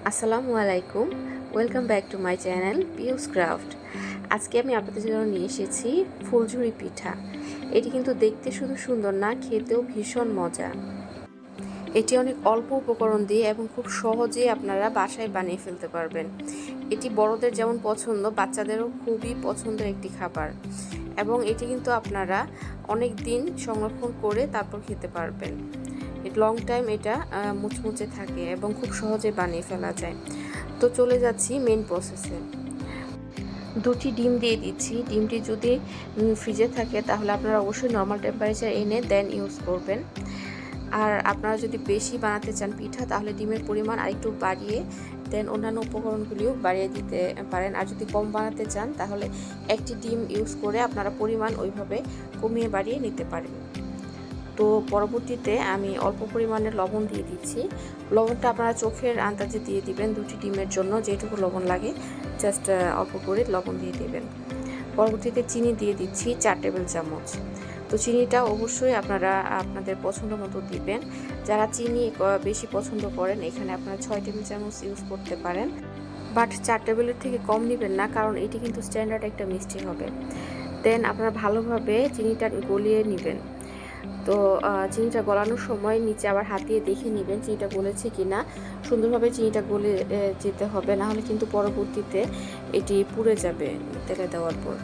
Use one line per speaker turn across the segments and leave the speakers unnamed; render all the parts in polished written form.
আসসালামু আলাইকুম, welcome back to my channel পিউস craft. আজকে আমি আপনাদের জন্য নিয়ে এসেছি ফুলঝুরি পিঠা। এটি কিন্তু দেখতে শুধু সুন্দর না, খেতেও ভীষণ মজা। এটি অনেক অল্প উপকরণ দিয়ে এবং খুব সহজেই আপনারা বাসায় বানিয়ে ফেলতে পারবেন। এটি বড়দের যেমন পছন্দ, বাচ্চাদেরও খুবই পছন্দের একটি খাবার এবং এটি কিন্তু আপনারা অনেক দিন সংরক্ষণ করে তারপর খেতে পারবেন। লং টাইম এটা মুচমুচে থাকে এবং খুব সহজে বানিয়ে ফেলা যায়। তো চলে যাচ্ছি মেন প্রসেসে। দুটি ডিম দিয়ে দিচ্ছি। ডিমটি যদি ফ্রিজে থাকে তাহলে আপনারা অবশ্যই নর্মাল টেম্পারেচার এনে দেন ইউজ করবেন। আর আপনারা যদি বেশি বানাতে চান পিঠা তাহলে ডিমের পরিমাণ আরেকটু বাড়িয়ে দেন অন্যান্য উপকরণগুলিও বাড়িয়ে দিতে পারেন। আর যদি কম বানাতে চান তাহলে একটি ডিম ইউজ করে আপনারা পরিমাণ ওইভাবে কমিয়ে বাড়িয়ে নিতে পারেন। তো পরবর্তীতে আমি অল্প পরিমাণে লবণ দিয়ে দিচ্ছি। লবণটা আপনারা চোখের আন্দাজে দিয়ে দিবেন। দুটি ডিমের জন্য যেটুকু লবণ লাগে জাস্ট অল্প করে লবণ দিয়ে দেবেন। পরবর্তীতে চিনি দিয়ে দিচ্ছি 4 টেবিল চামচ। তো চিনিটা অবশ্যই আপনারা আপনাদের পছন্দ মতো দিবেন। যারা চিনি বেশি পছন্দ করেন এখানে আপনারা 6 টেবিল চামচ ইউজ করতে পারেন, বাট 4 টেবিলের থেকে কম নেবেন না, কারণ এটি কিন্তু স্ট্যান্ডার্ড একটা মিষ্টি হবে। দেন আপনারা ভালোভাবে চিনিটা গলিয়ে নেবেন। তো চিনিটা গলানোর সময় নিচে আবার হাত দিয়ে দেখে নেবেন চিনিটা গলেছে কি না। সুন্দরভাবে চিনিটা গলে যেতে হবে, না হলে কিন্তু পরবর্তীতে এটি পুড়ে যাবে তেলে দেওয়ার পর।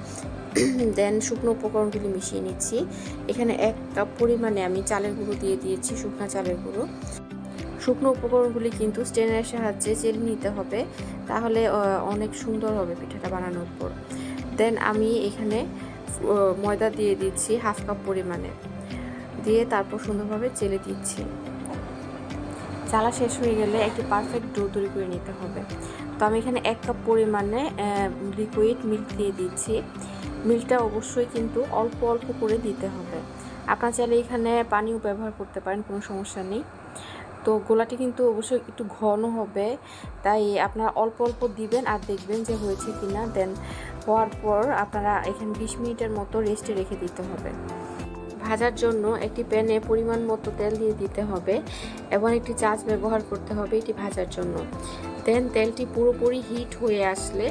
দেন শুকনো উপকরণগুলি মিশিয়ে নিচ্ছি। এখানে 1 কাপ পরিমাণে আমি চালের গুঁড়ো দিয়ে দিয়েছি, শুকনো চালের গুঁড়ো। শুকনো উপকরণগুলি কিন্তু স্ট্রেনারের সাহায্যে চেলে নিতে হবে, তাহলে অনেক সুন্দর হবে পিঠাটা বানানোর পর। দেন আমি এখানে ময়দা দিয়ে দিচ্ছি 1/2 কাপ পরিমাণে, দিয়ে তারপর সুন্দরভাবে চেলে দিচ্ছি। চালা শেষ হয়ে গেলে একটি পারফেক্ট ডো তৈরি করে নিতে হবে। তো আমি এখানে 1 কাপ পরিমাণে লিকুইড মিল্ক দিয়ে দিচ্ছি। মিল্কটা অবশ্যই কিন্তু অল্প অল্প করে দিতে হবে। আপনারা চাইলে এখানে পানিও ব্যবহার করতে পারেন, কোনো সমস্যা নেই। তো গোলাটি কিন্তু অবশ্যই একটু ঘন হবে, তাই আপনারা অল্প অল্প দিবেন আর দেখবেন যে হয়েছে কি না। দেন হওয়ার পর আপনারা এখানে 20 মিনিটের মতো রেস্টে রেখে দিতে হবে। ভাজার জন্য একটি প্যানে পরিমাণ মতো তেল দিয়ে দিতে হবে এবং একটি চাচ ব্যবহার করতে হবে এটি ভাজার জন্য। দেন তেলটি পুরোপুরি হিট হয়ে আসলে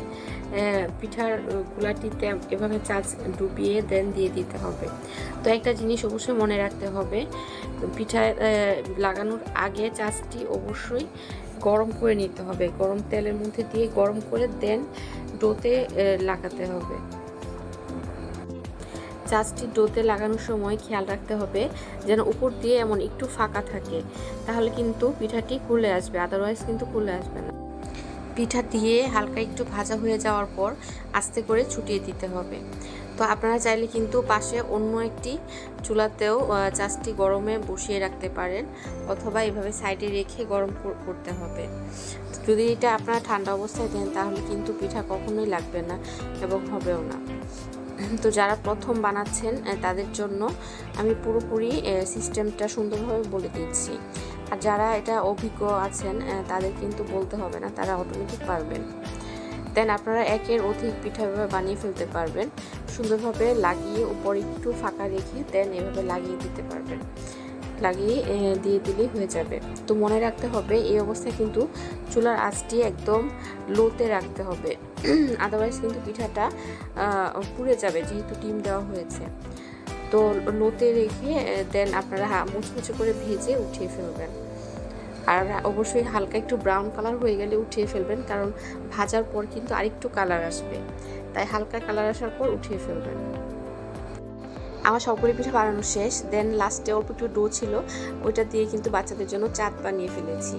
পিঠার গুলাটিতে এভাবে চাচ ডুবিয়ে দেন দিয়ে দিতে হবে। তো একটা জিনিস অবশ্যই মনে রাখতে হবে, পিঠায় লাগানোর আগে চাচটি অবশ্যই গরম করে নিতে হবে। গরম তেলের মধ্যে দিয়ে গরম করে দেন ডোতে লাগাতে হবে। চাচটি ডোতে লাগানোর সময় খেয়াল রাখতে হবে যেন উপর দিয়ে এমন একটু ফাঁকা থাকে, তাহলে কিন্তু পিঠাটি খুলে আসবে, আদারওয়াইজ কিন্তু খুলে আসবে না। পিঠা দিয়ে হালকা একটু ভাজা হয়ে যাওয়ার পর আস্তে করে ছুটিয়ে দিতে হবে। তো আপনারা চাইলে কিন্তু পাশে অন্য একটি চুলাতেও চাচটি গরমে বসিয়ে রাখতে পারেন, অথবা এভাবে সাইডে রেখে গরম করতে হবে। যদি এটা আপনারা ঠান্ডা অবস্থায় দেন তাহলে কিন্তু পিঠা কখনোই লাগবে না এবং হবেও না। তো যারা প্রথম বানাচ্ছেন তাদের জন্য আমি পুরোপুরি সিস্টেমটা সুন্দরভাবে বলে দিচ্ছি। আর যারা এটা অভিজ্ঞ আছেন তাদের কিন্তু বলতে হবে না, তারা অটোমেটিক পারবেন। দেন আপনারা একের অধিক পিঠা এভাবে বানিয়ে ফেলতে পারবেন। সুন্দরভাবে লাগিয়ে উপরে একটু ফাঁকা রেখে দেন এভাবে লাগিয়ে দিতে পারবেন। লাগিয়ে দিয়ে দিলেই হয়ে যাবে। তো মনে রাখতে হবে এই অবস্থায় কিন্তু চুলার আঁচটি একদম লোতে রাখতে হবে, আদারওয়াইজ কিন্তু পিঠাটা পুড়ে যাবে যেহেতু ডিম দেওয়া হয়েছে। তো লোতে রেখে দেন আপনারা মুচমুচে করে ভেজে উঠিয়ে ফেলবেন। আর অবশ্যই হালকা একটু ব্রাউন কালার হয়ে গেলে উঠিয়ে ফেলবেন, কারণ ভাজার পর কিন্তু আরেকটু কালার আসবে, তাই হালকা কালার আসার পর উঠিয়ে ফেলবেন। আমার সবগুলি পিঠা বানানো শেষ। দেন লাস্টে অল্প একটু ডো ছিল, ওইটা দিয়ে কিন্তু বাচ্চাদের জন্য চাট বানিয়ে ফেলেছি।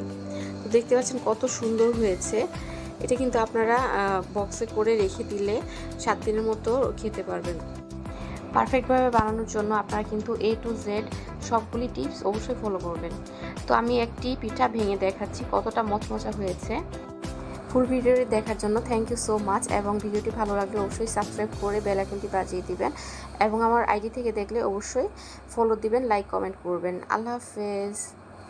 তো দেখতে পাচ্ছেন কত সুন্দর হয়েছে। এটা কিন্তু আপনারা বক্সে করে রেখে দিলে 7 দিনের মতো খেতে পারবেন। পারফেক্টভাবে বানানোর জন্য আপনারা কিন্তু A to Z সবগুলি টিপস অবশ্যই ফলো করবেন। তো আমি একটি পিঠা ভেঙে দেখাচ্ছি কতটা মচমচা হয়েছে। ফুল ভিডিওটি দেখার জন্য থ্যাংক ইউ সো মাচ, এবং ভিডিওটি ভালো লাগলে অবশ্যই সাবস্ক্রাইব করে বেল আইকনটি বাজিয়ে দিবেন, এবং আমার আইডি থেকে দেখলে অবশ্যই ফলো দিবেন, লাইক কমেন্ট করবেন। আল্লাহ হাফেজ।